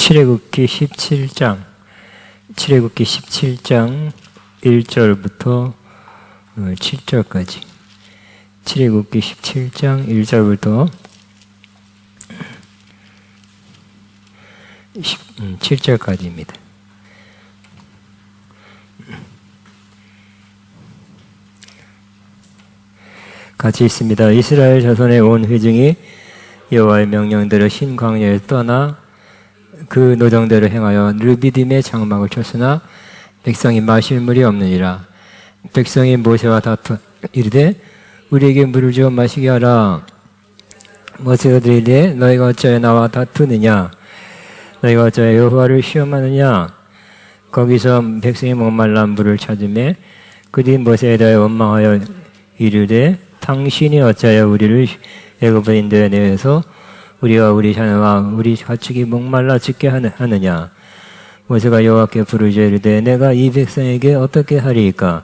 출애굽기 17장 1절부터 7절까지. 출애굽기 17장 1절부터 7절까지입니다. 같이 있습니다. 이스라엘 자손의 온 회중이 여호와의 명령대로 흰 광야에 떠나 그 노정대로 행하여 르비딤의 장막을 쳤으나 백성이 마실 물이 없느니라. 백성이 모세와 다투 이르되 우리에게 물을 주어 마시게 하라. 모세가 이르되 너희가 어찌하여 나와 다투느냐? 너희가 어찌하여 여호와를 시험하느냐? 거기서 백성이 목말라 물을 찾으매 그들이 모세에 대하여 원망하여 이르되 당신이 어찌하여 우리를 애굽의 인도에 내어서 우리와 우리 자녀와 우리 가축이 목말라 죽게 하느냐? 모세가 여호와께 부르짖어 이르되 내가 이 백성에게 어떻게 하리이까?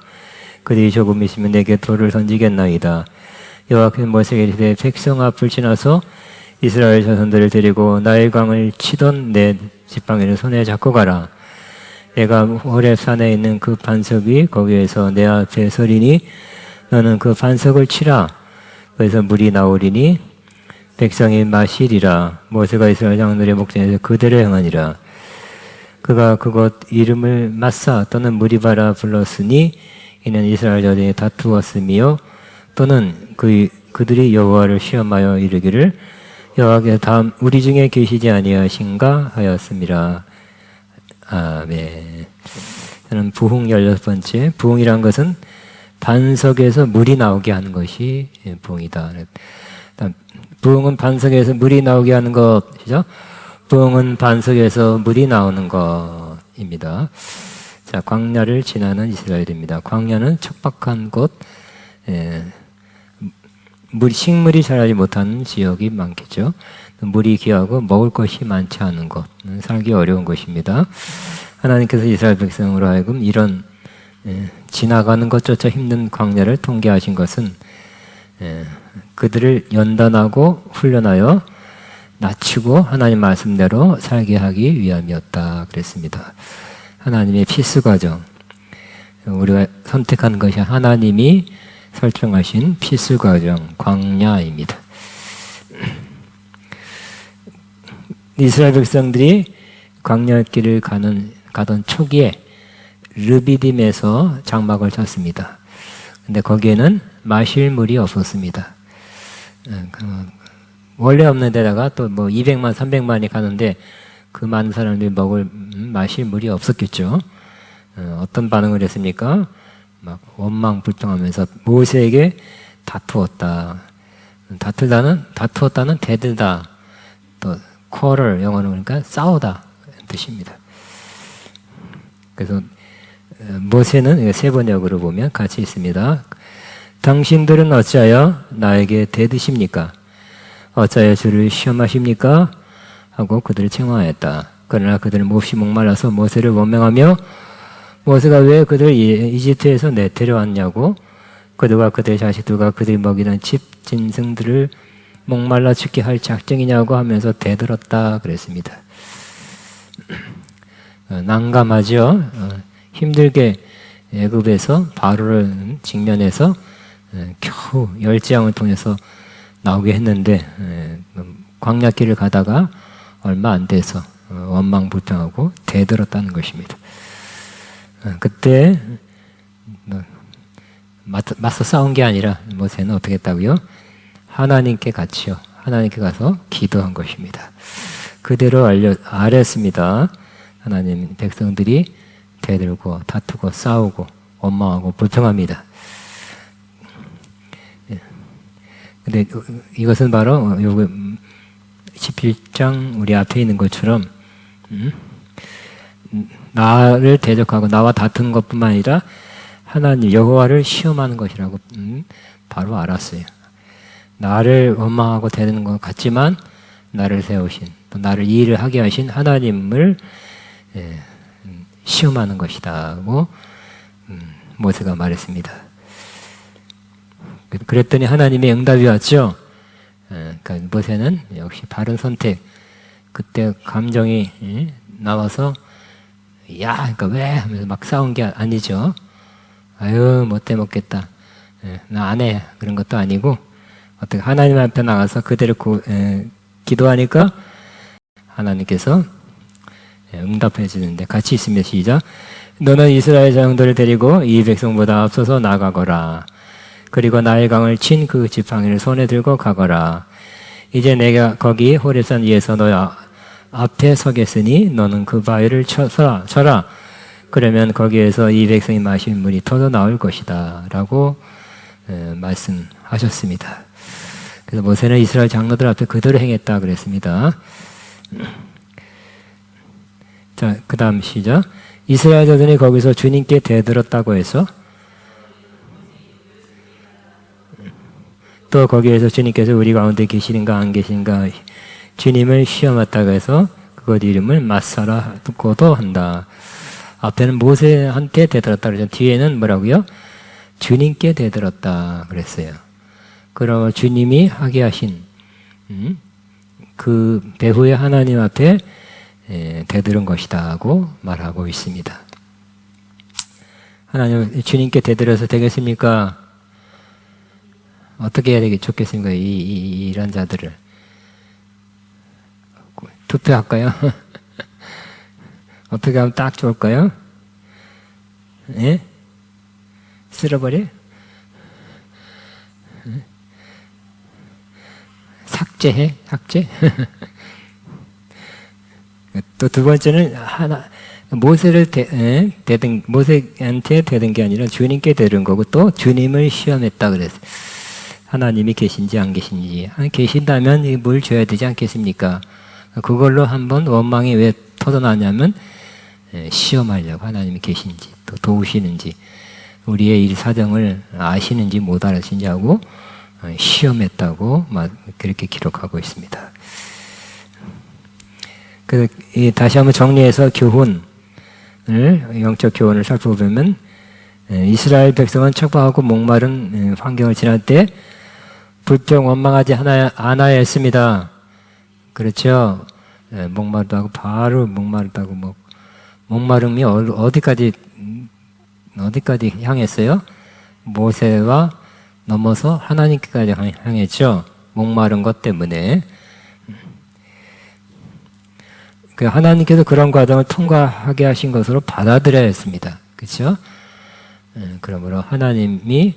그들이 조금 있으면 내게 돌을 던지겠나이다. 여호와께서 모세에게 이르되 백성 앞을 지나서 이스라엘 자손들을 데리고 나일 강을 치던 내 지팡이를 손에 잡고 가라. 내가 호렙산에 있는 그 반석이 거기에서 내 앞에 서리니 너는 그 반석을 치라. 그래서 물이 나오리니 백성이 마시리라. 모세가 이스라엘 장로들의 목전에서 그대로 행하니라. 그가 그곳 이름을 마사 또는 무리바라 불렀으니 이는 이스라엘 자손이 다투었으며 또는 그들이 여호와를 시험하여 이르기를 여호와께서 다음 우리 중에 계시지 아니하신가 하였습니다. 아멘. 저는 부흥 16번째. 부흥이란 것은 반석에서 물이 나오게 하는 것이 부흥이다. 부흥은 반석에서 물이 나오게 하는 것이죠. 부흥은 반석에서 물이 나오는 것입니다. 자, 광야를 지나는 이스라엘입니다. 광야는 척박한 곳, 식물이 자라지 못하는 지역이 많겠죠. 물이 귀하고 먹을 것이 많지 않은 곳, 살기 어려운 것입니다. 하나님께서 이스라엘 백성으로 하여금 이런 지나가는 것조차 힘든 광야를 통계하신 것은 그들을 연단하고 훈련하여 낮추고 하나님 말씀대로 살게 하기 위함이었다 그랬습니다. 하나님의 필수 과정, 우리가 선택한 것이 하나님이 설정하신 필수 과정, 광야입니다. 이스라엘 백성들이 광야길을 가던 초기에 르비딤에서 장막을 쳤습니다. 근데 거기에는 마실 물이 없었습니다. 원래 없는 데다가 또 뭐 200만, 300만이 가는데 그 많은 사람들이 마실 물이 없었겠죠. 어떤 반응을 했습니까? 막 원망불평하면서 모세에게 다투었다는 대들다. 또 quarrel, 영어로 그러니까 싸우다 뜻입니다. 그래서 모세는 세 번역으로 보면 같이 있습니다. 당신들은 어찌하여 나에게 대드십니까? 어찌하여 주를 시험하십니까? 하고 그들을 책망하였다. 그러나 그들은 몹시 목말라서 모세를 원망하며 모세가 왜 그들을 이집트에서 내데려왔냐고 그들과 그들의 자식들과 그들이 먹이는 집 짐승들을 목말라 죽게 할 작정이냐고 하면서 대들었다 그랬습니다. 난감하죠. 힘들게 애굽에서 바로를 직면해서 겨우 열지양을 통해서 나오게 했는데 광야길을 가다가 얼마 안 돼서 원망불평하고 대들었다는 것입니다. 그때 맞서 싸운 게 아니라 모세는 어떻게 했다고요? 하나님께 같이요. 하나님께 가서 기도한 것입니다. 그대로 아랬습니다. 하나님 백성들이 대들고 다투고 싸우고 원망하고 불평합니다. 근데 이것은 바로 11장 우리 앞에 있는 것처럼 나를 대적하고 나와 다투는 것뿐만 아니라 하나님 여호와를 시험하는 것이라고 바로 알았어요. 나를 원망하고 대드는 것 같지만 나를 세우신 또 나를 이 일을 하게 하신 하나님을 시험하는 것이다고 모세가 말했습니다. 그랬더니 하나님의 응답이 왔죠. 그러니까 모세는 역시 바른 선택, 그때 감정이 나와서 야, 그러니까 왜 하면서 막 싸운 게 아니죠. 아유, 못돼 먹겠다. 나 안 해. 그런 것도 아니고 어떻게 하나님 앞에 나가서 그대로 기도하니까 하나님께서 응답해 주는데 같이 있으며 시작. 너는 이스라엘 자손들을 데리고 이 백성보다 앞서서 나가거라. 그리고 나일 강을 친 그 지팡이를 손에 들고 가거라. 이제 내가 거기 호렙산 위에서 너 앞에 서겠으니 너는 그 바위를 쳐라. 그러면 거기에서 이 백성이 마실 물이 터져 나올 것이다. 라고 말씀하셨습니다. 그래서 모세는 이스라엘 장로들 앞에 그대로 행했다 그랬습니다. 자, 그 다음 시작. 이스라엘 자손이 거기서 주님께 대들었다고 해서 또 거기에서 주님께서 우리 가운데 계시는가 안 계시는가 주님을 시험했다고 해서 그것 이름을 마사라고도 한다. 앞에는 모세한테 대들었다 그러죠. 뒤에는 뭐라고요? 주님께 대들었다 그랬어요. 그러면 주님이 하게 하신 그 배후의 하나님 앞에 대들은 것이다 하고 말하고 있습니다. 하나님 주님께 대들어서 되겠습니까? 어떻게 해야 좋겠습니까? 이런 자들을 투표할까요? 어떻게 하면 딱 좋을까요? 예? 쓸어버려? 삭제해? 삭제? 또 두 번째는 모세한테 대든 게 아니라 주님께 대든 거고 또 주님을 시험했다 그랬어요. 하나님이 계신지 안 계신지. 계신다면 물 줘야 되지 않겠습니까? 그걸로 한번 원망이 왜 터져나냐면 시험하려고 하나님이 계신지 또 도우시는지 우리의 일 사정을 아시는지 못 아시는지 하고 시험했다고 그렇게 기록하고 있습니다. 그래서 다시 한번 정리해서 영적 교훈을 살펴보면 이스라엘 백성은 척박하고 목마른 환경을 지날 때 불평 원망하지 않아야 했습니다. 그렇죠? 목마르다고 바로 목마르다고 목마름이 어디까지 향했어요? 모세와 넘어서 하나님께까지 향했죠. 목마른 것 때문에. 하나님께서 그런 과정을 통과하게 하신 것으로 받아들여야 했습니다. 그렇죠? 그러므로 하나님이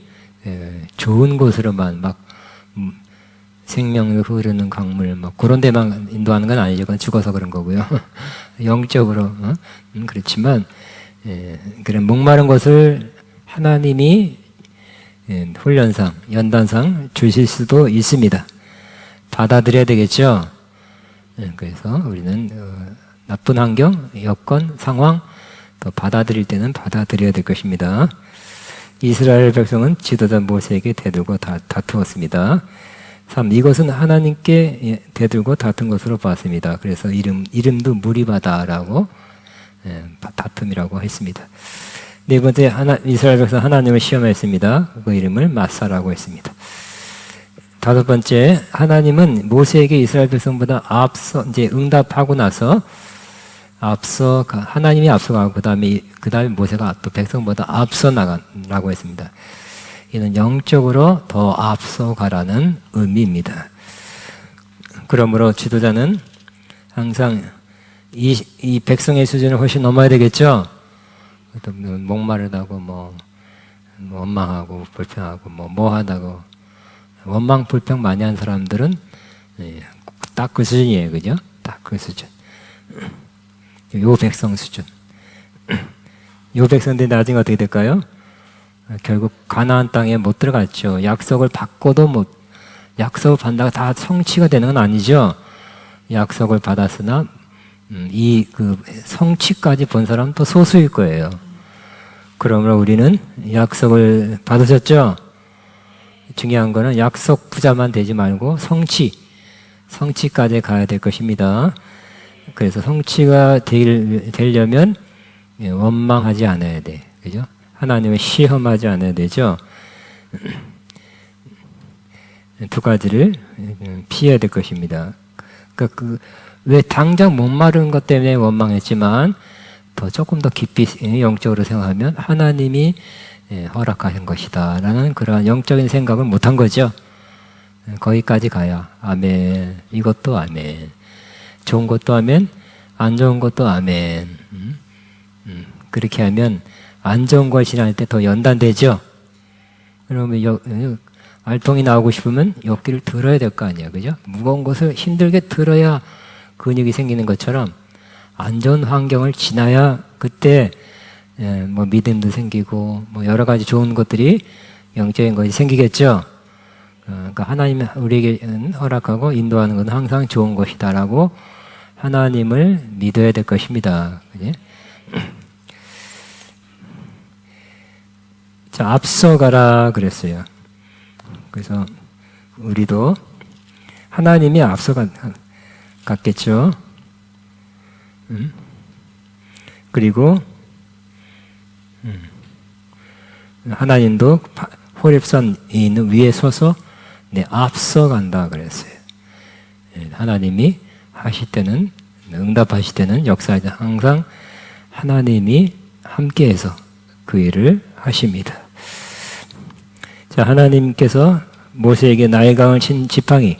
좋은 곳으로만 생명이 흐르는 강물 그런 데만 인도하는 건 아니죠. 그건 죽어서 그런 거고요. 영적으로 그렇지만 그런 목마른 것을 하나님이 훈련상 연단상 주실 수도 있습니다. 받아들여야 되겠죠. 그래서 우리는 나쁜 환경, 여건, 상황 또 받아들일 때는 받아들여야 될 것입니다. 이스라엘 백성은 지도자 모세에게 대들고 다투었습니다. 3. 이것은 하나님께 대들고 다툰 것으로 봤습니다. 그래서 이름도 무리바다라고 다툼이라고 했습니다. 네 번째, 이스라엘 백성 하나님을 시험했습니다. 그 이름을 마사라고 했습니다. 다섯 번째, 하나님은 모세에게 이스라엘 백성보다 앞서 이제 응답하고 나서 하나님이 앞서가고 그 다음에 모세가 또 백성보다 앞서 나가라고 했습니다. 이는 영적으로 더 앞서가라는 의미입니다. 그러므로 지도자는 항상 이 백성의 수준을 훨씬 넘어야 되겠죠. 목마르다고 원망하고 불평하고 뭐하다고 원망 불평 많이 한 사람들은 딱 그 수준이에요, 그죠? 딱 그 수준. 요 백성 수준. 요 백성들이 나중에 어떻게 될까요? 결국 가나안 땅에 못 들어갔죠. 약속을 받고도 약속을 받다가 다 성취가 되는 건 아니죠. 약속을 받았으나 그 성취까지 본 사람은 또 소수일 거예요. 그러므로 우리는 약속을 받으셨죠? 중요한 거는 약속 부자만 되지 말고 성취까지 가야 될 것입니다. 그래서 성취가 되려면 원망하지 않아야 돼. 그죠? 하나님을 시험하지 않아야 되죠. 두 가지를 피해야 될 것입니다. 그러니까 왜 당장 목마른 것 때문에 원망했지만 더 조금 더 깊이 영적으로 생각하면 하나님이 허락하신 것이다라는 그런 영적인 생각을 못한 거죠. 거기까지 가야 아멘. 이것도 아멘. 좋은 것도 아멘. 안 좋은 것도 아멘. 그렇게 하면 안 좋은 걸 지날 때 더 연단되죠. 그러면 알통이 나오고 싶으면 옆길을 들어야 될 거 아니야, 그죠? 무거운 것을 힘들게 들어야 근육이 생기는 것처럼 안 좋은 환경을 지나야 그때 뭐 믿음도 생기고 뭐 여러 가지 좋은 것들이 영적인 것이 생기겠죠. 그러니까 하나님 우리에게 허락하고 인도하는 건 항상 좋은 것이다라고 하나님을 믿어야 될 것입니다. 그지? 자, 앞서가라 그랬어요. 그래서 우리도 하나님이 앞서갔겠죠. 그리고 하나님도 호렙산 있는 위에 서서 앞서간다 그랬어요. 하나님이 하실 때는 응답하실 때는 역사에 항상 하나님이 함께해서 그 일을 하십니다. 자, 하나님께서 모세에게 나일 강을 친 지팡이,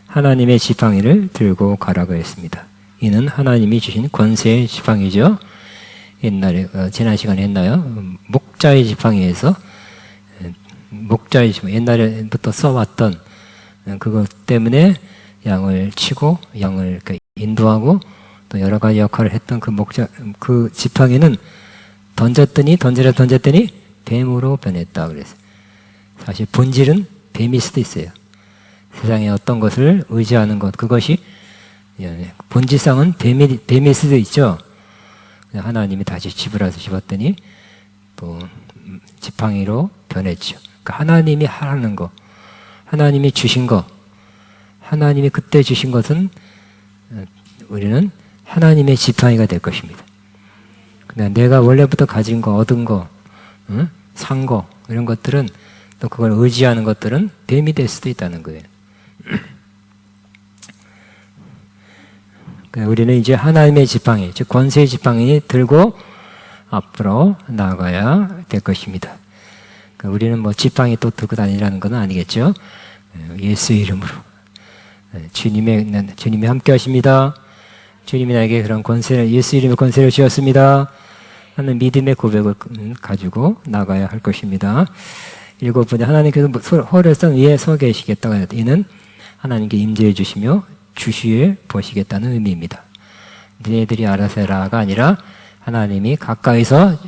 하나님의 지팡이를 들고 가라고 했습니다. 이는 하나님이 주신 권세의 지팡이죠. 옛날에 지난 시간에 했나요? 목자의 지팡이에서 목자의 지팡이, 옛날부터 써왔던 그것 때문에 양을 치고 양을 인도하고 또 여러 가지 역할을 했던 그 지팡이는 던졌더니 뱀으로 변했다 그랬어요. 사실 본질은 뱀일 수도 있어요. 세상에 어떤 것을 의지하는 것, 그것이 본질상은 뱀일 수도 있죠. 하나님이 다시 집으라서 집었더니 또 지팡이로 변했죠. 그러니까 하나님이 하라는 거, 하나님이 주신 거, 하나님이 그때 주신 것은 우리는 하나님의 지팡이가 될 것입니다. 그냥 내가 원래부터 가진 거, 얻은 거, 산 거, 이런 것들은 또 그걸 의지하는 것들은 뱀이 될 수도 있다는 거예요. 우리는 이제 하나님의 지팡이, 즉 권세의 지팡이 들고 앞으로 나아가야 될 것입니다. 우리는 뭐 지팡이 또 들고 다니라는 건 아니겠죠. 예수의 이름으로 주님이 함께 하십니다. 주님이 나에게 그런 권세를, 예수 이름의 권세를 주었습니다 하는 믿음의 고백을 가지고 나가야 할 것입니다. 7번째, 하나님께서 호렙산 위에 서 계시겠다고 하였다. 이는 하나님께 임재해 주시며 주시해 보시겠다는 의미입니다. 너희들이 알아서 해라가 아니라 하나님이 가까이서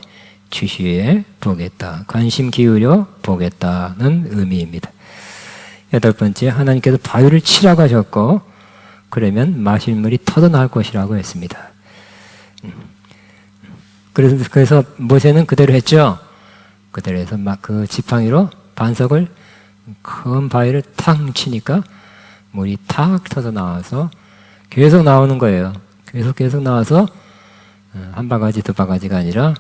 주시해 보겠다, 관심 기울여 보겠다는 의미입니다. 8번째, 하나님께서 바위를 치라고 하셨고 그러면 마실 물이 터져나올 것이라고 했습니다. 그래서 모세는 그대로 했죠. 그대로 해서 막 그 지팡이로 반석을, 큰 바위를 탁 치니까 물이 탁 터져 나와서 계속 나오는 거예요. 계속 나와서 한 바가지 두 바가지가 아니라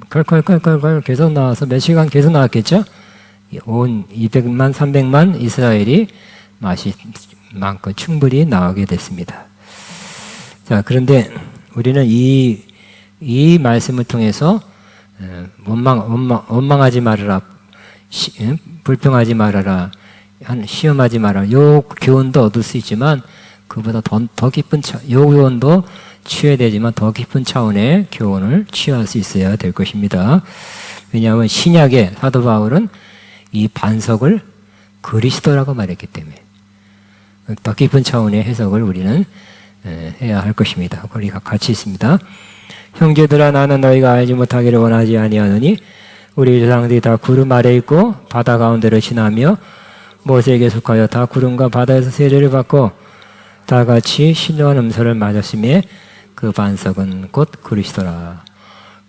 컬컬컬컬 계속 나와서 몇 시간 계속 나왔겠죠. 온 200만 300만 이스라엘이 맛이 많고 충분히 나오게 됐습니다. 자, 그런데 우리는 이 말씀을 통해서 원망하지 말아라, 불평하지 말아라, 시험하지 말아라, 요 교훈도 얻을 수 있지만 그보다 더 깊은 요 교훈도 취해야 되지만 더 깊은 차원의 교훈을 취할 수 있어야 될 것입니다. 왜냐하면 신약의 사도 바울은 이 반석을 그리스도라고 말했기 때문에 더 깊은 차원의 해석을 우리는 해야 할 것입니다. 우리가 같이 있습니다. 형제들아, 나는 너희가 알지 못하기를 원하지 아니하노니 우리 조상들이 다 구름 아래 있고 바다 가운데로 지나며 모세에게 속하여 다 구름과 바다에서 세례를 받고 다 같이 신령한 음소를 맞았으며 그 반석은 곧 그리스도라.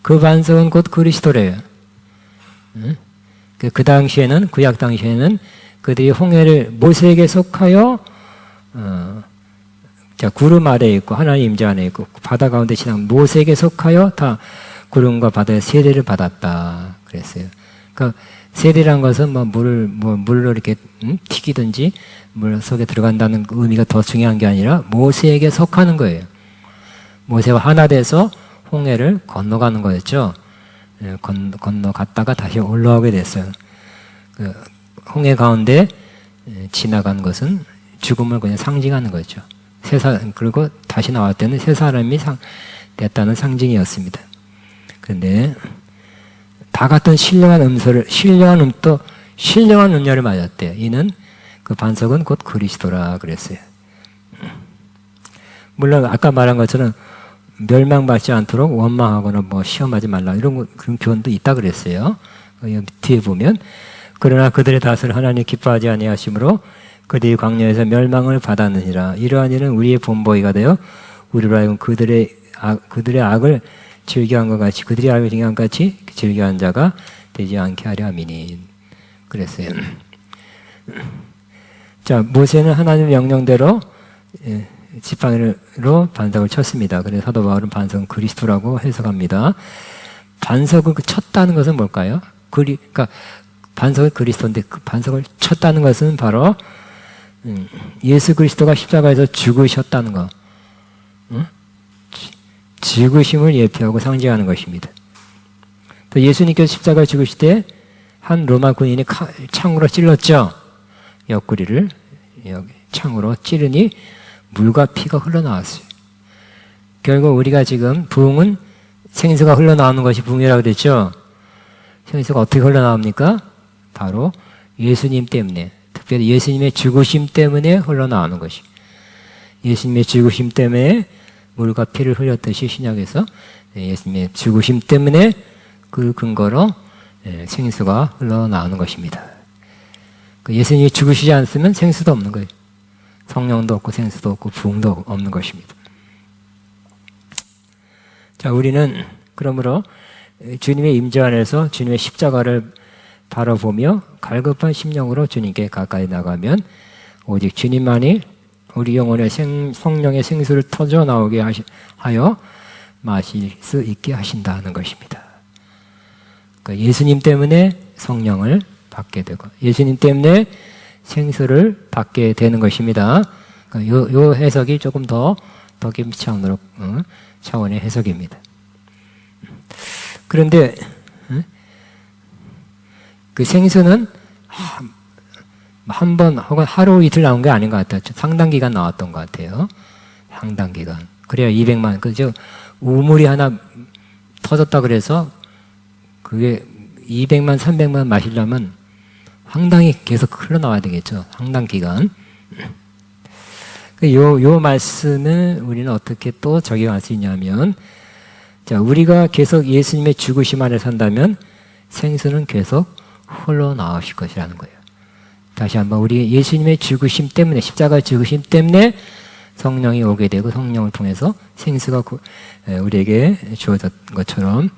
그 반석은 곧 그리스도래요. 그 당시에는, 구약 당시에는 그들이 홍해를 모세에게 속하여 구름 아래에 있고 하나님 임재 안에 있고 바다 가운데 지나면 모세에게 속하여 다 구름과 바다의 세례를 받았다 그랬어요. 그러니까 세리란 것은 물로 이렇게 튀기든지 물 속에 들어간다는 의미가 더 중요한 게 아니라 모세에게 속하는 거예요. 모세와 하나 돼서 홍해를 건너가는 거였죠. 건너갔다가 다시 올라오게 됐어요. 그 홍해 가운데 지나간 것은 죽음을 그냥 상징하는 거죠. 그리고 다시 나왔을 때는 새 사람이 됐다는 상징이었습니다. 그런데 다 같은 신령한 음녀를 맞았대요. 이는 그 반석은 곧 그리스도라 그랬어요. 물론 아까 말한 것처럼 멸망받지 않도록 원망하거나 시험하지 말라 그런 교훈도 있다 그랬어요. 뒤에 보면 그러나 그들의 닷을 하나님 기뻐하지 아니하심으로 그들이 광야에서 멸망을 받았느니라. 이러한 일은 우리의 본보기가 되어 우리로 하여금 그들의 악을 즐겨한 것 같이 그들이 악을 즐겨한 것 같이 즐겨한 자가 되지 않게 하려 함이니 그랬어요. 자, 모세는 하나님의 명령대로 지팡이로 반석을 쳤습니다. 그래서 사도 바울은 반석은 그리스도라고 해석합니다. 반석을 쳤다는 것은 뭘까요? 그러니까 반석은 그리스도인데 그 반석을 쳤다는 것은 바로 예수 그리스도가 십자가에서 죽으셨다는 거. 죽으심을 예표하고 상징하는 것입니다. 또 예수님께서 십자가에 죽으실 때 한 로마 군인이 창으로 찔렀죠. 옆구리를 창으로 찌르니 물과 피가 흘러나왔어요. 결국 우리가 지금 부흥은 생수가 흘러나오는 것이 부흥이라고 그랬죠. 생수가 어떻게 흘러나옵니까? 바로 예수님 때문에, 특별히 예수님의 죽으심 때문에 흘러나오는 것이. 예수님의 죽으심 때문에 물과 피를 흘렸듯이 신약에서 예수님의 죽으심 때문에 그 근거로 생수가 흘러나오는 것입니다. 예수님이 죽으시지 않으면 생수도 없는 거예요. 성령도 없고 생수도 없고 부흥도 없는 것입니다. 자, 우리는 그러므로 주님의 임재 안에서 주님의 십자가를 바라보며 갈급한 심령으로 주님께 가까이 나가면 오직 주님만이 우리 영혼의 성령의 생수를 터져 나오게 하여 마실 수 있게 하신다는 것입니다. 그러니까 예수님 때문에 성령을 받게 되고 예수님 때문에 생수를 받게 되는 것입니다. 그러니까 요 해석이 조금 더 깊은 차원의 해석입니다. 그런데 그 생수는 한 번 혹은 하루 이틀 나온 게 아닌 것 같아요. 상당 기간 나왔던 것 같아요. 상당 기간. 그래야 200만. 그죠? 우물이 하나 터졌다 그래서 그게 200만, 300만 마시려면 상당히 계속 흘러나와야 되겠죠. 상당 기간. 요 말씀을 우리는 어떻게 또 적용할 수 있냐면, 자, 우리가 계속 예수님의 죽으심 안에 산다면 생수는 계속 흘러나오실 것이라는 거예요. 다시 한번 우리 예수님의 죽으심 때문에, 십자가 죽으심 때문에 성령이 오게 되고 성령을 통해서 생수가 우리에게 주어졌던 것처럼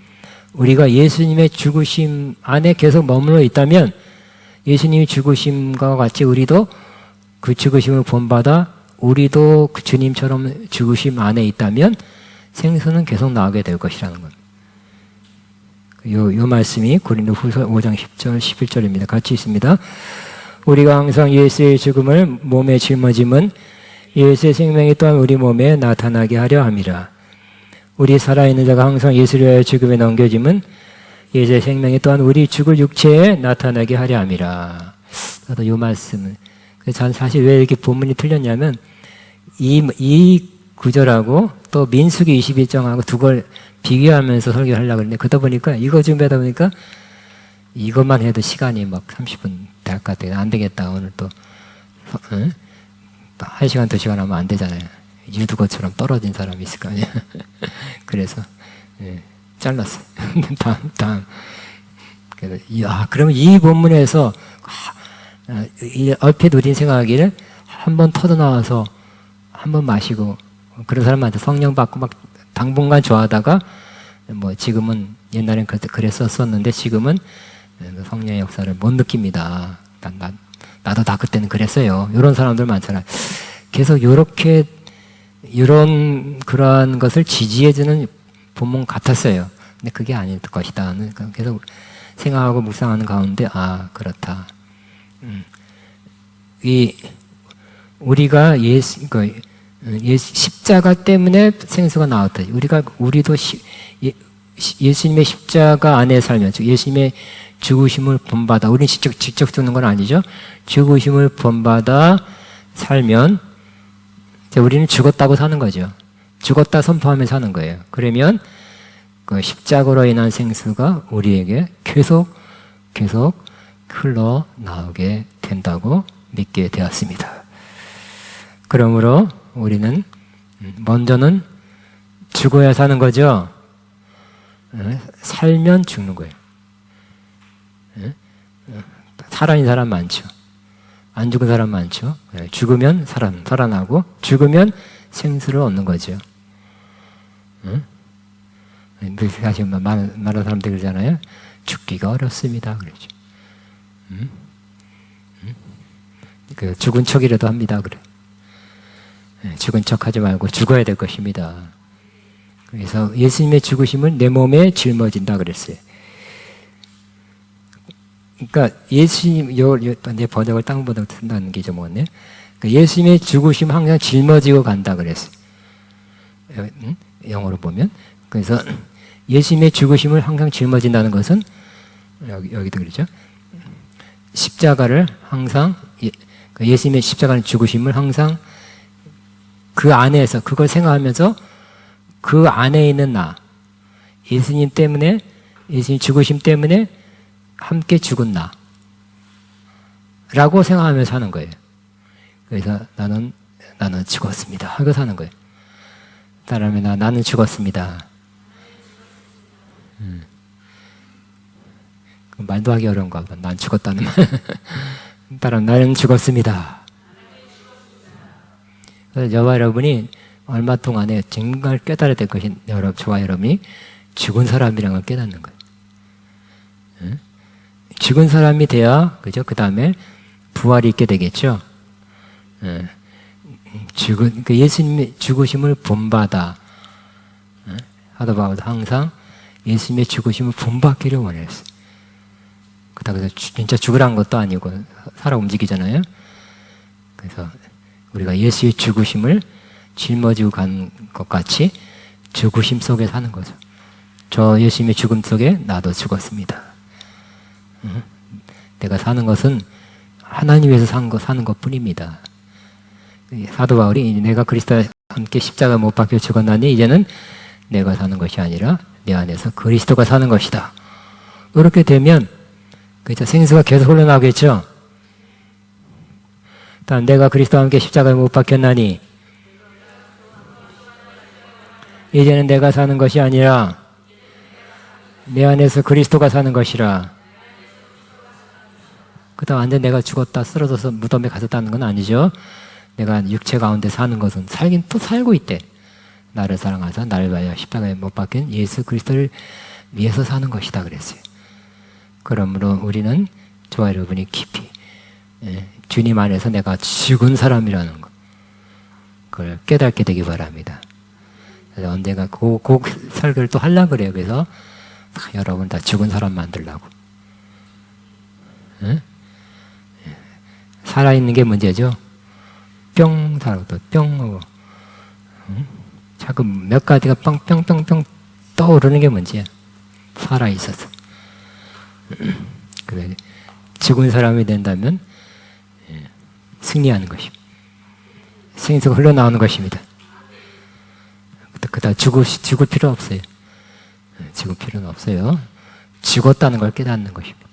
우리가 예수님의 죽으심 안에 계속 머물러 있다면 예수님의 죽으심과 같이 우리도 그 죽으심을 본받아 우리도 그 주님처럼 죽으심 안에 있다면 생수는 계속 나오게 될 것이라는 것. 요 말씀이 고린도후서 5장 10절 11절입니다. 같이 있습니다. 우리가 항상 예수의 죽음을 몸에 짊어짐은 예수의 생명이 또한 우리 몸에 나타나게 하려 함이라. 우리 살아있는 자가 항상 예수를 위하여 죽음에 넘겨짐은 예수의 생명이 또한 우리 죽을 육체에 나타나게 하려 함이라. 나도 이 말씀을 사실 왜 이렇게 본문이 틀렸냐면 이 구절하고 또 민수기 21장하고 두 걸 비교하면서 설교를 하려고 했는데 그러다 보니까 이거 준비하다 보니까 이것만 해도 시간이 막 30분 될 것 같아요. 안 되겠다. 오늘 또 1시간, 2시간 하면 안 되잖아요. 유두거처럼 떨어진 사람이 있을 거 아니에요. 그래서 잘랐어요. 다음. 그러면 이 본문에서 얼핏 우린 생각하기를 한 번 터져 나와서 한 번 마시고 그런 사람한테 성령 받고 막 당분간 좋아하다가 지금은 옛날엔 그랬었는데 지금은 성령의 역사를 못 느낍니다. 나도 다 그때는 그랬어요. 이런 사람들 많잖아요. 계속 그러한 것을 지지해주는 본문 같았어요. 근데 그게 아닐 것이다. 계속 생각하고 묵상하는 가운데 아 그렇다. 이 우리가 십자가 때문에 생수가 나왔다. 우리도 예수님의 십자가 안에 살면, 즉 예수님의 죽으심을 본받아, 우리는 직접 죽는 건 아니죠. 죽으심을 본받아 살면 우리는 죽었다고 사는 거죠. 죽었다 선포하며 사는 거예요. 그러면 그 십자가로 인한 생수가 우리에게 계속 흘러나오게 된다고 믿게 되었습니다. 그러므로 우리는 먼저는 죽어야 사는 거죠. 살면 죽는 거예요. 살아있는 사람 많죠. 안 죽은 사람 많죠. 죽으면 살아나고 죽으면 생수를 얻는 거죠. 사실 많은 사람들이 그러잖아요. 죽기가 어렵습니다. 그러죠. 그 죽은 척이라도 합니다. 그래. 죽은 척 하지 말고 죽어야 될 것입니다. 그래서 예수님의 죽으심은 내 몸에 짊어진다 그랬어요. 그러니까 예수님, 내 번역을 땅 번역 쓴다는 게 좀 뭐네. 그러니까 예수님의 죽으심 항상 짊어지고 간다 그랬어요. 영어로 보면. 그래서 예수님의 죽으심을 항상 짊어진다는 것은 여기도 그러죠. 십자가를 항상 예수님의 십자가는 죽으심을 항상 그 안에서 그걸 생각하면서 그 안에 있는 나, 예수님 때문에, 예수님 죽으심 때문에 함께 죽은 나 라고 생각하면서 사는 거예요. 그래서 나는 죽었습니다 하고 사는 거예요. 따라하면 나는 죽었습니다. 말도 하기 어려운가 보다. 난 죽었다는 말. 따라 나는 죽었습니다. 그래서 저와 여러분이 얼마 동안에 정말 깨달아야 될 것이 저와 여러분이 죽은 사람이라는 걸 깨닫는 거예요. 죽은 사람이 돼야 그죠? 그 다음에 부활이 있게 되겠죠. 예수님의 죽으심을 본받아 하다 보면 항상 예수님의 죽으심을 본받기를 원했어요. 그래서 진짜 죽으라는 것도 아니고 살아 움직이잖아요. 그래서 우리가 예수의 죽으심을 짊어지고 간 것 같이 죽으심 속에 사는 거죠. 저 예수님의 죽음 속에 나도 죽었습니다. 내가 사는 것은 하나님 위해서 사는 것 뿐입니다. 사도 바울이 내가 그리스도와 함께 십자가 못 박혀 죽었나니 이제는 내가 사는 것이 아니라 내 안에서 그리스도가 사는 것이다. 그렇게 되면 그렇죠. 생수가 계속 흘러나오겠죠. 다음 내가 그리스도와 함께 십자가에 못 박혔나니 이제는 내가 사는 것이 아니라 내 안에서 그리스도가 사는 것이라. 그다음 완전 내가 죽었다 쓰러져서 무덤에 갔었다는 건 아니죠. 내가 육체 가운데 사는 것은 살긴 또 살고 있대. 나를 사랑하사 나를 위하여 십자가에 못 박힌 예수 그리스도를 위해서 사는 것이다 그랬어요. 그러므로 우리는 저와 여러분이 깊이 주님 안에서 내가 죽은 사람이라는 것 그걸 깨닫게 되기 바랍니다. 그래서 언젠가 그 설교를 또 하려고 그래요. 그래서 여러분 다 죽은 사람 만들려고. 살아있는 게 문제죠. 뿅 살고 또 뿅 하고 자꾸 몇 가지가 뿅뿅뿅뿅 떠오르는 게 문제야. 살아있어서. 그래 죽은 사람이 된다면 승리하는 것입니다. 생수가 흘러나오는 것입니다. 그다 죽을 필요 없어요. 죽을 필요는 없어요. 죽었다는 걸 깨닫는 것입니다.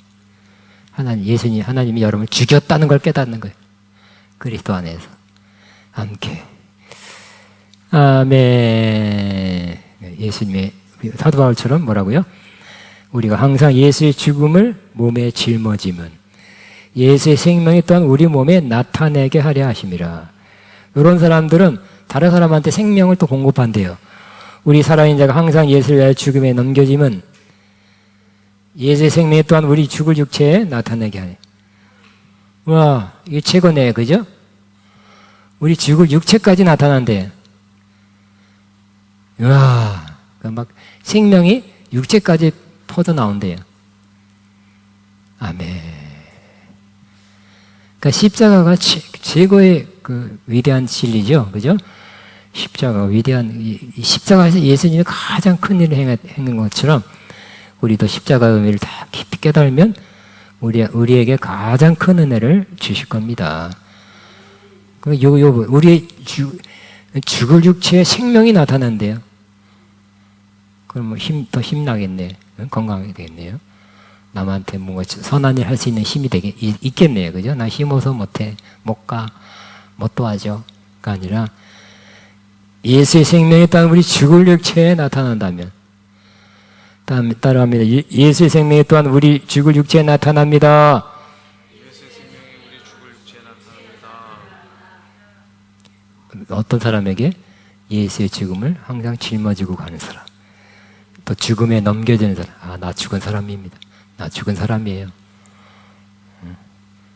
하나님이 여러분을 죽였다는 걸 깨닫는 거예요. 그리스도 안에서 함께. 아멘. 예수님의 사도 바울처럼 뭐라고요? 우리가 항상 예수의 죽음을 몸에 짊어짐은 예수의 생명이 또한 우리 몸에 나타내게 하려 하심이라. 이런 사람들은 다른 사람한테 생명을 또 공급한대요. 우리 살아있는 자가 항상 예수를 위하여 죽음에 넘겨짐은 예수의 생명이 또한 우리 죽을 육체에 나타내게 하네. 와, 이게 최고네, 그죠? 우리 죽을 육체까지 나타난대. 와, 막 생명이 육체까지 퍼져 나온대요. 아멘. 그러니까 십자가가 최고의 그 위대한 진리죠. 그죠? 십자가 위대한, 이 십자가에서 예수님이 가장 큰 일을 행한 것처럼 우리도 십자가 의미를 다 깊이 깨달으면 우리에게 가장 큰 은혜를 주실 겁니다. 우리의 죽을 육체에 생명이 나타난대요. 그럼 더 힘나겠네. 건강하게 되겠네요. 남한테 뭔가 선한 일 할 수 있는 힘이 있겠네요. 그죠? 나 힘어서 못해. 못 가. 못 도와줘. 가 아니라 예수의 생명이 또한 우리 죽을 육체에 나타난다면 따라합니다. 예수의 생명이 또한 우리 죽을 육체에 나타납니다. 예수의 생명이 우리 죽을 육체에 나타납니다. 어떤 사람에게? 예수의 죽음을 항상 짊어지고 가는 사람. 또 죽음에 넘겨지는 사람. 아, 나 죽은 사람입니다. 나 죽은 사람이에요.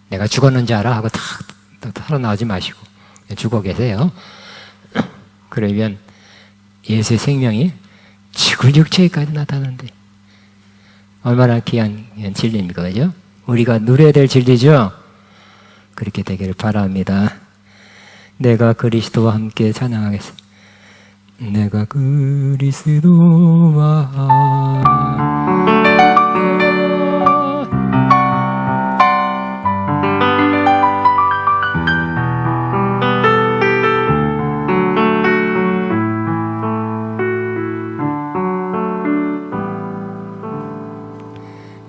내가 죽었는지 알아? 하고 다 살아나오지 마시고 죽어 계세요. 그러면 예수의 생명이 죽을 육체까지 나타난대. 얼마나 귀한 진리입니까? 그죠? 우리가 누려야 될 진리죠? 그렇게 되기를 바랍니다. 내가 그리스도와 함께 찬양하겠습니다. 내가 그리스도와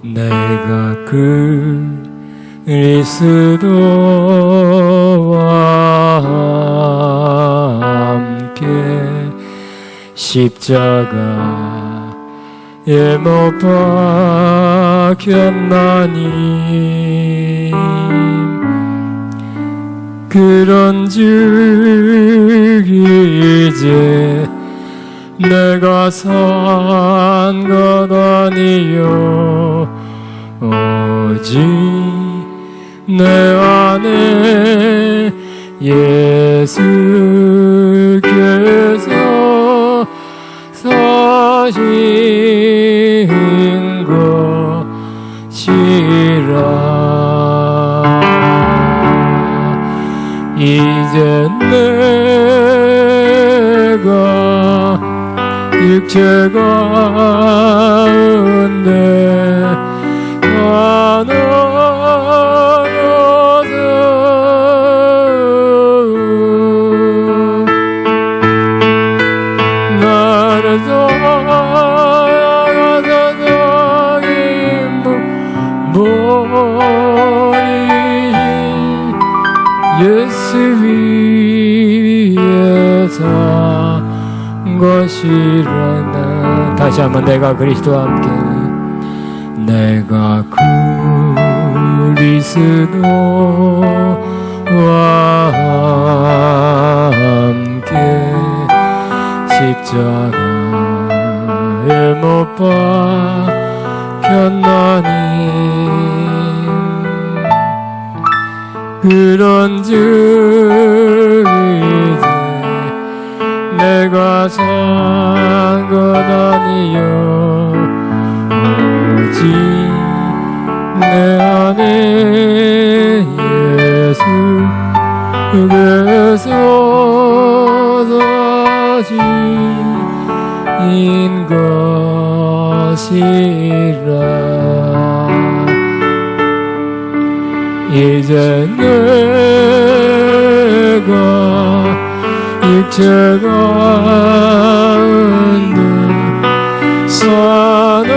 내가 그리스도와 함께 십자가에 못 박혔나니 그런즉 이제 내가 산 것 아니요 오직 내 안에 예수께서 사신 것이라. 이제 내가 육체 가운데 나를 예수 위에 산 것이라나. 다시 한번 내가 그리스도와 함께 내가 그리스도와 함께 십자가에 못 박혔나니 그런즉 이제 내가 산 것 아니요 오직 내 안에 예수께서 다신 것이라. 이제 내가 육체 가운데 사는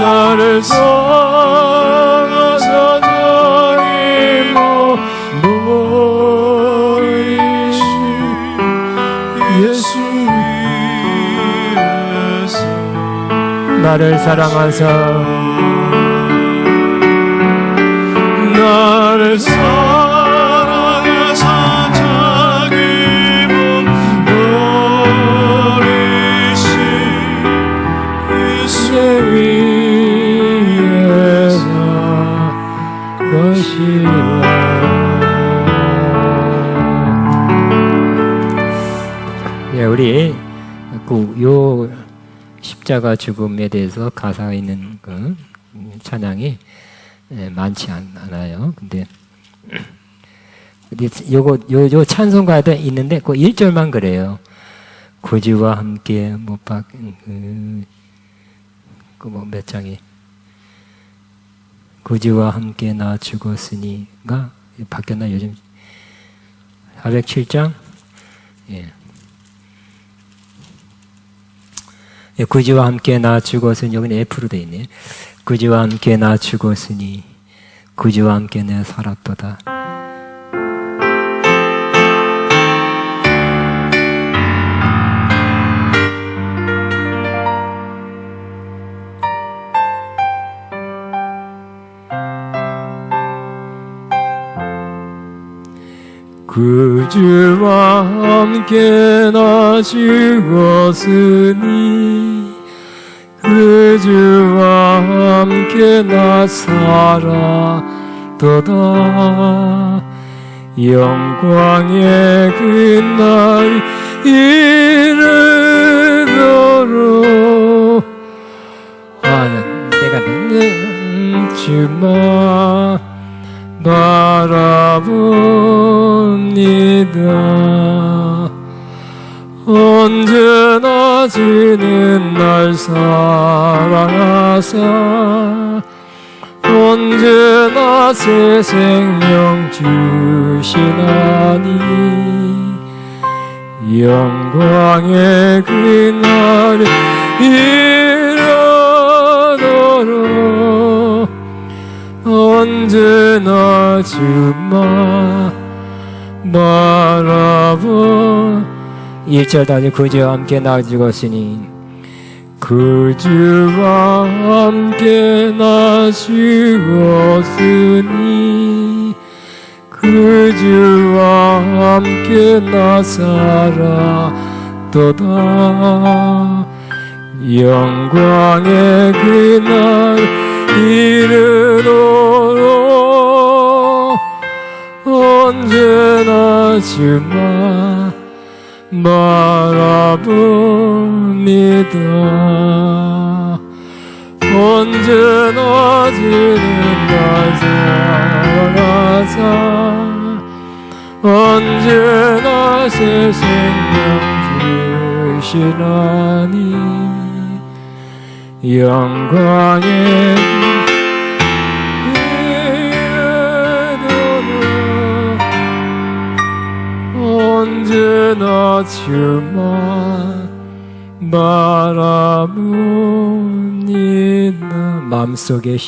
나를 사랑하사 자기 몸버리신 예수 위에서 나를 사랑하사 나를 사랑하사 자기 몸 버리신 예수 위에서 것이라. 예, 우리 요 십자가 죽음에 대해서 가사가 있는 그 찬양이 많지 않아요. 근데 요 찬송가도 있는데 그 1절만 그래요. 구주와 함께 못 박힌 몇 장이 구주와 함께 나 죽었으니가 바뀌었나 요즘 407장 구주와 함께 나 죽었으니 여기는 F로 돼 있네. 구주와 함께 나 죽었으니 구주와 함께 내 살았도다. 구주와 함께 나 죽었으니 구주와 함께 나 살았도다. 영광의 그날 이르도록 내가 믿는 주만 바라봅니다. 언제나 주는 날 사랑하사 언제나 새 생명 주시나니 영광의 그날 이르도록 언제나 주만 바라보 1절 다니 구주와 함께 나 죽었으니 구주와 함께 나 죽었으니 구주와 함께 나 살았도다. 영광의 그날 이르도록 언제나 주만 바라봅니다. 언제나 주는 날 사랑하사 언제나 새 생명 주시나니 영광의 언제나 주만 바라봅니다. 마음속의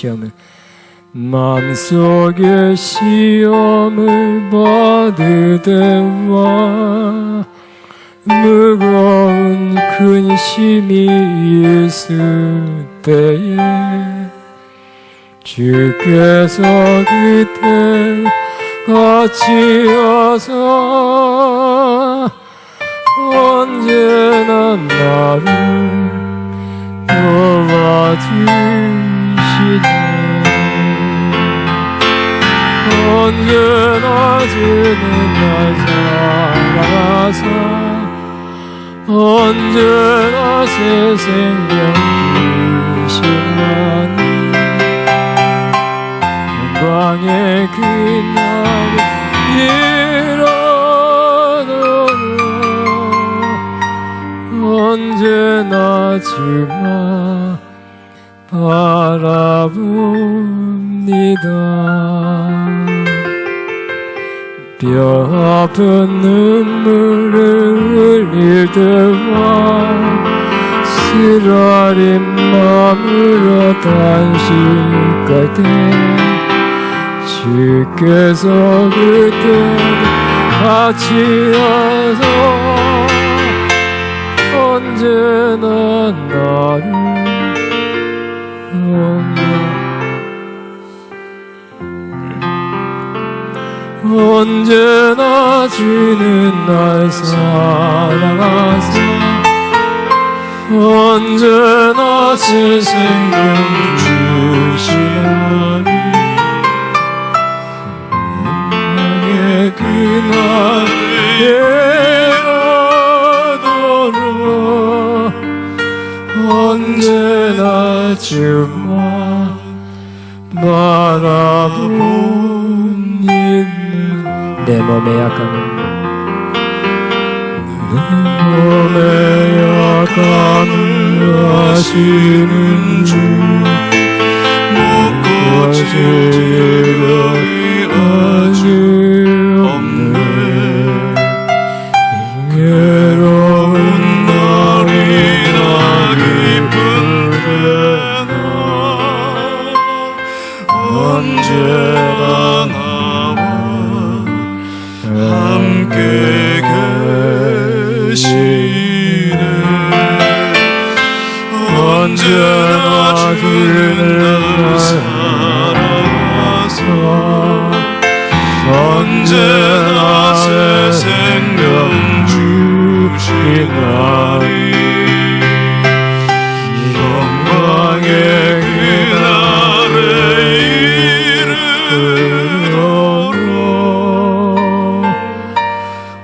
시험을 받으되와 무거운 근심이 있을 때에 주께서 그때 같이 와서 언제나 나를 도와주시네. 언제나 주는 날 사랑하사 언제나 새 생명 주시나니 영광의 그날을 이루도록 언제나 주만 바라봅니다. 뼈아픈 눈물을 흘릴 때와 쓰라린 마음으로 단식할 때 주께서 그때 같이 와서 언제나 나를 언제나 주는 날 사랑하사 언제나 새 생명 주시나니 영광의 그날에 오도록 바라보니 내 몸의 약함을 아시는 주 목고칠 아주 없네 괴로운 날이나 기쁠 때나 언제나 나와 함께 계시네 언제나 주는 날 사랑하사 언제나 새 생명 주시나니 영광의 그날에 이르도록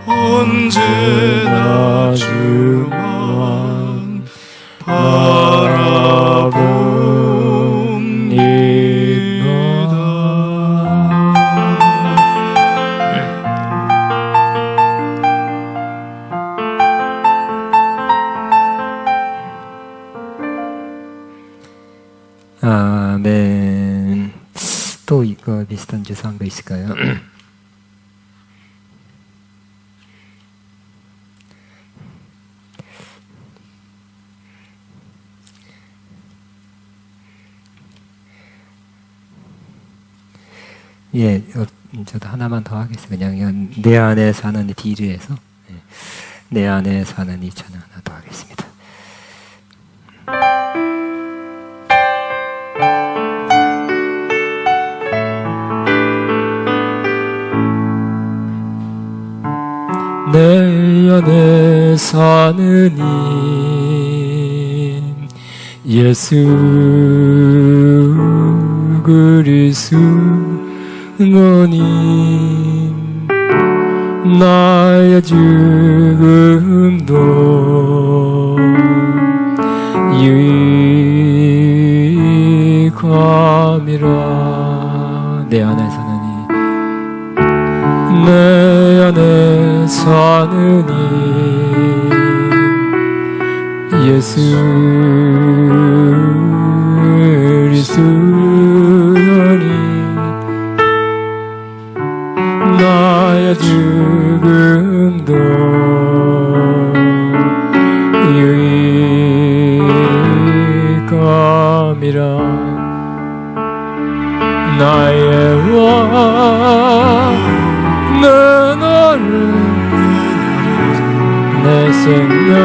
언제나 주만 아멘. 또 이거 비슷한 주사 한 거 있을까요? 예, 저도 하나만 더 하겠습니다. 그냥 내 안에 사는 디르에서 내 안에 사는 이 찬양 하나 더 하겠습니다. 내 안에 사는 이 예수 그리스도님 나의 죽음도 유익함이라 내 안에 사는 내 안에 사는 이 예수 그리스도니 나의 죽음도 유익함이라 나의 왕 내 너를 내 생명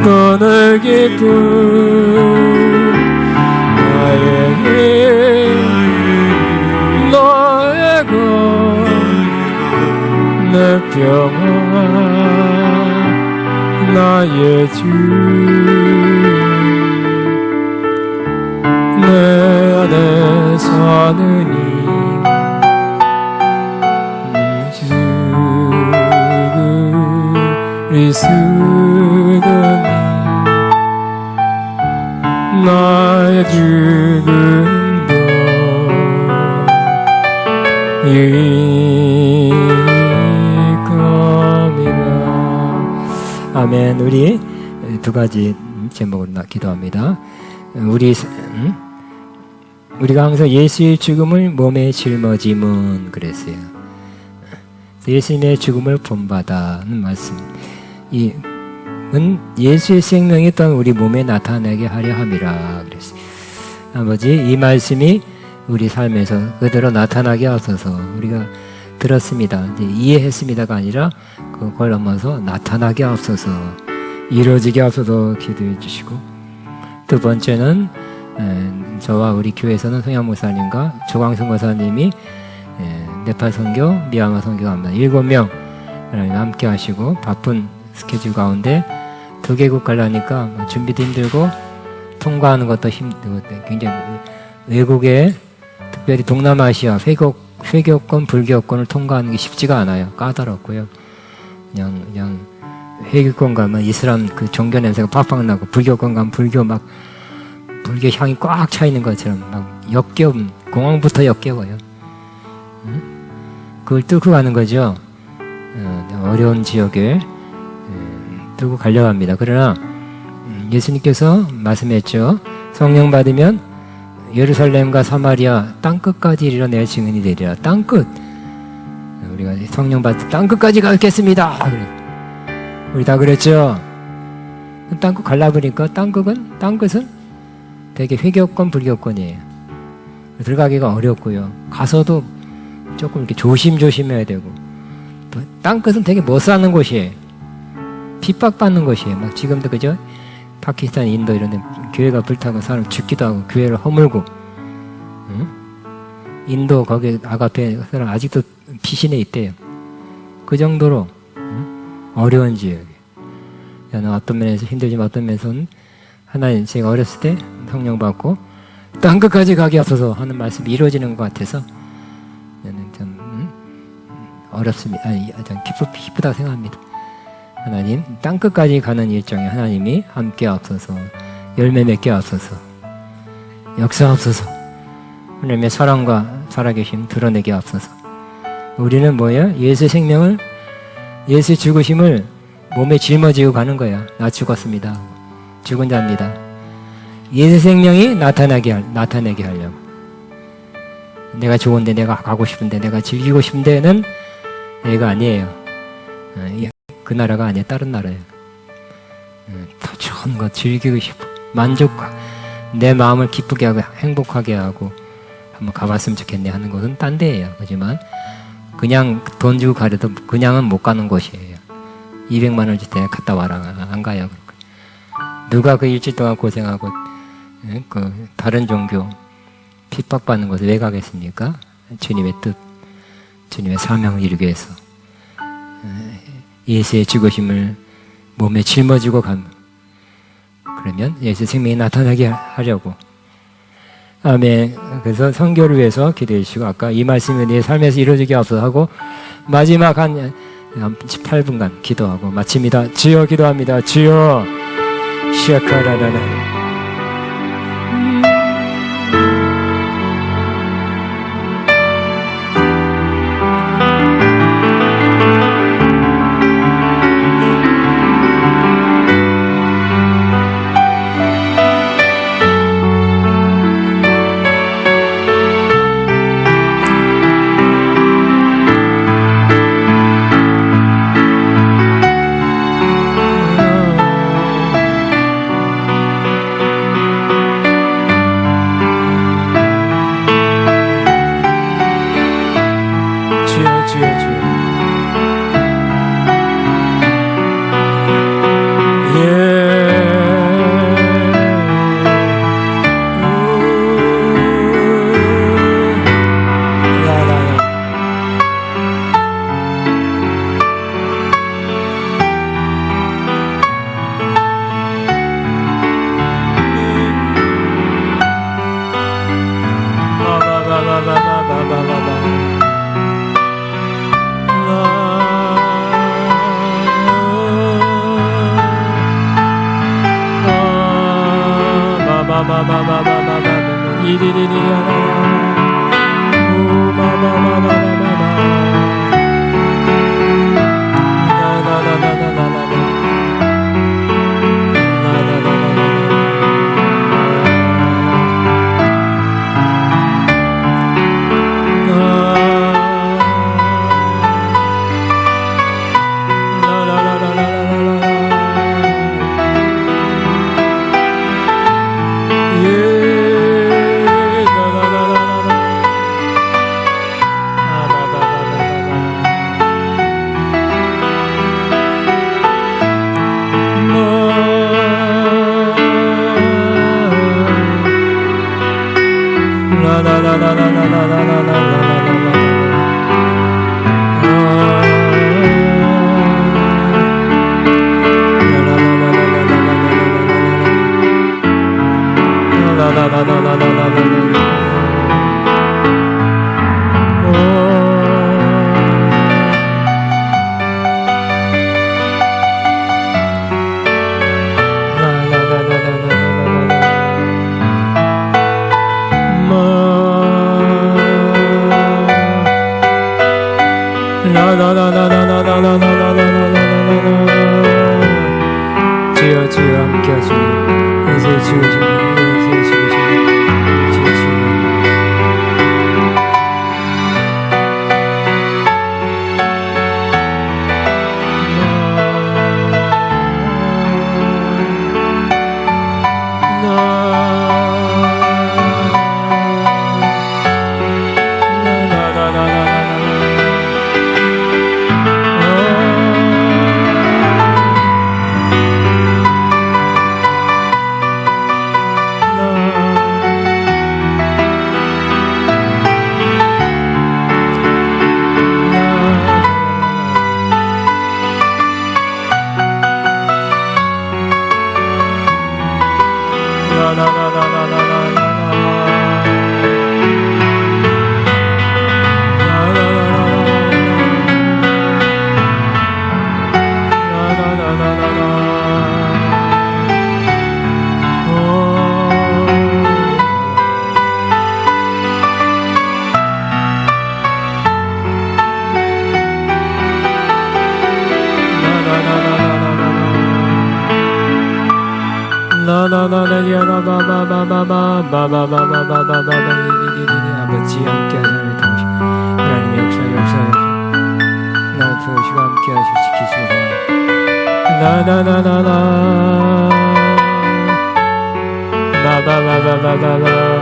너의 기쁨 나의 힘 너의 것 내 평화 나의 주 내 안에 사는 이 그리스도니 나의 죽음도 유익함이라. 아멘. 우리 두 가지 제목으로 기도합니다. 우리가 항상 예수의 죽음을 몸에 짊어짐은 그랬어요. 예수님의 죽음을 본받아는 말씀. 이은 예수의 생명이 또한 우리 몸에 나타나게 하려 함이라 그랬어요. 아버지, 이 말씀이 우리 삶에서 그대로 나타나게 하소서. 우리가 들었습니다, 이제 이해했습니다가 아니라 그걸 넘어서 나타나게 하소서, 이루어지게 하소서 기도해 주시고, 두 번째는 저와 우리 교회에서는 성향 목사님과 조광성 목사님이 네팔 선교, 미얀마 선교 갑니다. 7명 함께 하시고 바쁜 스케줄 가운데 2개국 가려니까 준비도 힘들고 통과하는 것도 힘들고 굉장히 외국에 특별히 동남아시아 회교권, 불교권을 통과하는 게 쉽지가 않아요. 까다롭고요. 그냥 회교권 가면 이슬람 그 종교 냄새가 팍팍 나고 불교권 가면 불교 막 불교 향이 꽉 차 있는 것처럼 막 역겨운 공항부터 역겨워요. 그걸 뚫고 가는 거죠. 어려운 지역에 뚫고 가려고 합니다. 그러나 예수님께서 말씀했죠. 성령 받으면 예루살렘과 사마리아 땅끝까지 이르러 내 증인이 되리라. 땅끝. 우리가 성령 받을 땅끝까지 가겠습니다. 우리 다 그랬죠. 땅끝 갈라 보니까 땅끝은 되게 회교권 불교권이에요. 들어가기가 어렵고요. 가서도 조금 이렇게 조심조심해야 되고, 또 땅끝은 되게 못 사는 곳이에요. 핍박받는 곳이에요. 막 지금도 그죠? 파키스탄, 인도 이런 데 교회가 불타고 사람 죽기도 하고 교회를 허물고, 응? 인도 거기 아가페 사람 아직도 피신해 있대요. 그 정도로 어려운 지역이에요. 저는 어떤 면에서 힘들지만 어떤 면에서는 하나님, 제가 어렸을 때 성령 받고 땅끝까지 가게 앞서서 하는 말씀이 이루어지는 것 같아서 저는 좀 어렵습니다. 아니, 좀 기쁘다고 생각합니다. 하나님, 땅끝까지 가는 일정에 하나님이 함께 앞서서 열매 맺게 앞서서 역사하옵소서. 하나님의 사랑과 살아계심 드러내게 앞서서. 우리는 뭐예요? 예수의 생명을, 예수의 죽으심을 몸에 짊어지고 가는 거야. 나 죽었습니다. 죽은 자입니다. 예수의 생명이 나타내게 하려고. 내가 좋은데, 내가 가고 싶은데, 내가 즐기고 싶은데는 얘가 아니에요. 그 나라가 아니에요. 다른 나라예요. 더 좋은 거 즐기고 싶어. 내 마음을 기쁘게 하고 행복하게 하고 한번 가봤으면 좋겠네 하는 곳은 딴 데예요. 하지만 그냥 돈 주고 가려도 그냥은 못 가는 곳이에요. 200만 원 줄 때 갔다 와라. 안 가요. 누가 그 일주일 동안 고생하고 그 다른 종교 핍박받는 곳에 왜 가겠습니까? 주님의 뜻, 주님의 사명을 이루기 위해서 예수의 죽으심을 몸에 짊어지고 가면, 그러면 예수의 생명이 나타나게 하려고. 아멘. 그래서 선교를 위해서 기도해 주시고, 아까 이 말씀이 내 삶에서 이루어지게 앞서 하고, 마지막 한 18분간 기도하고 마칩니다. 주여 기도합니다. 주여 시아카라라라. 아버지 함께 하시는 당신 하나님의 역사하시고 나의 도시가 함께 하시고 지키시고 나나나나나 나나나나나나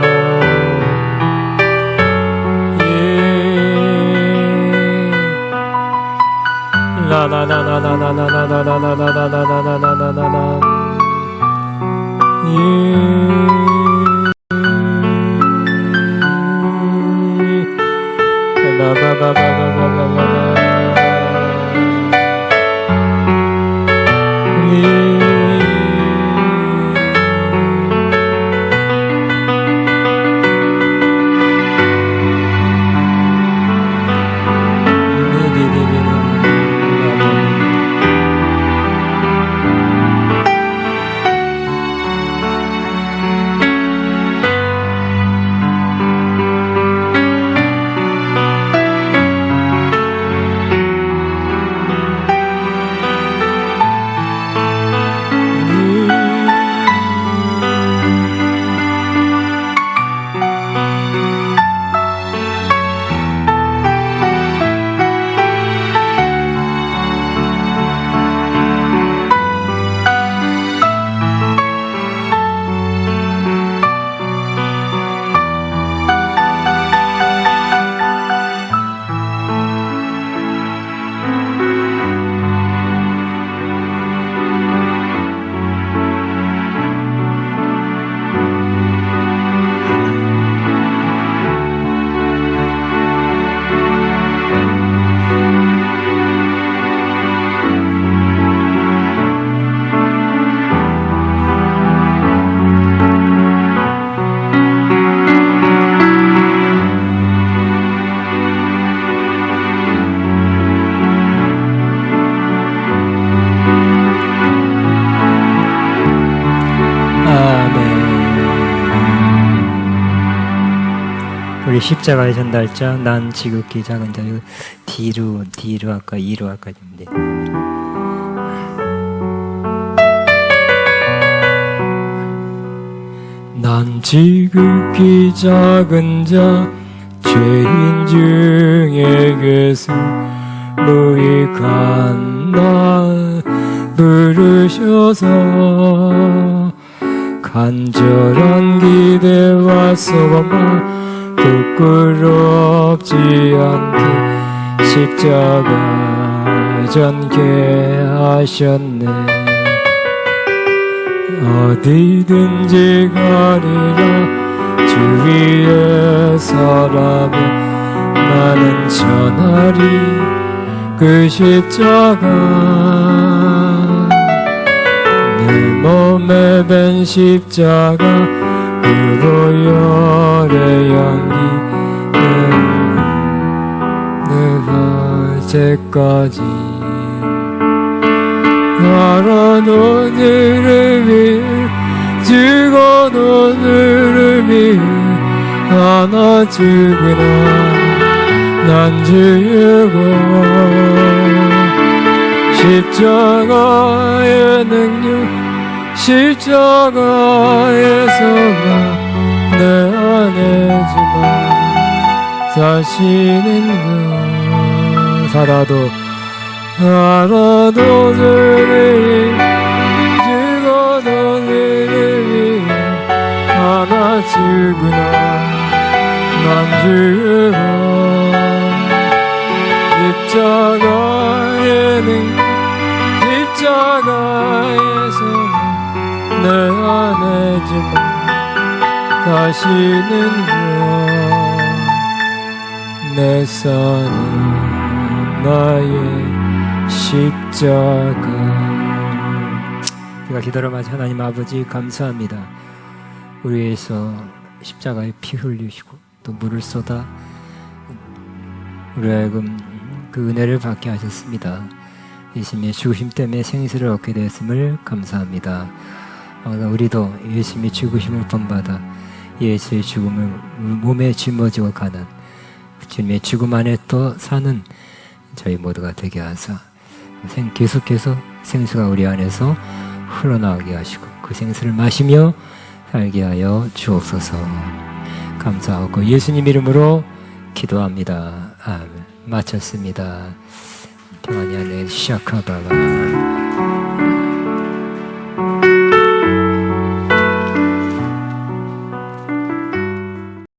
우리 십자가의 전달자 난 지극히 작은 자 이거 D로 할까 E로 할까 좀 돼. 난 지극히 작은 자 죄인 중에게서 무익한 나 부르셔서 간절한 기대와 소망 부끄럽지 않게 십자가 전개하셨네. 어디든지 가리라 주 위에 서라면 나는 전하리 그 십자가. 내 몸에 밴 십자가 그 보혈의 향기는 내 발제까지 나란 오늘을 위해 죽은 오늘을 위해 하나 죽으나 난 주고 십자가의 능력 십자가에서만 내 안에지만 사시는 것 살아도 주를 죽어도 주를 위해 하나 죽으나 난 주고 십자가의 능력 십자가에서만 내 안에지만 사시는 것 내 사는 나의 십자가. 제가 기도를 마치 하나님 아버지 감사합니다. 우리 위해서 십자가에 피 흘리시고 또 물을 쏟아 우리 하여금 그 은혜를 받게 하셨습니다. 예수님의 죽으심 때문에 생수를 얻게 되었음을 감사합니다. 우리도 예수님의 죽으심을 본받아 예수의 죽음을 몸에 짊어지고 가는 주님의 죽음 안에 또 사는 저희 모두가 되게 하사 계속해서 생수가 우리 안에서 흘러나오게 하시고 그 생수를 마시며 살게 하여 주옵소서. 감사하고 예수님 이름으로 기도합니다. 아멘. 마쳤습니다. 평안히 안에 시작하다가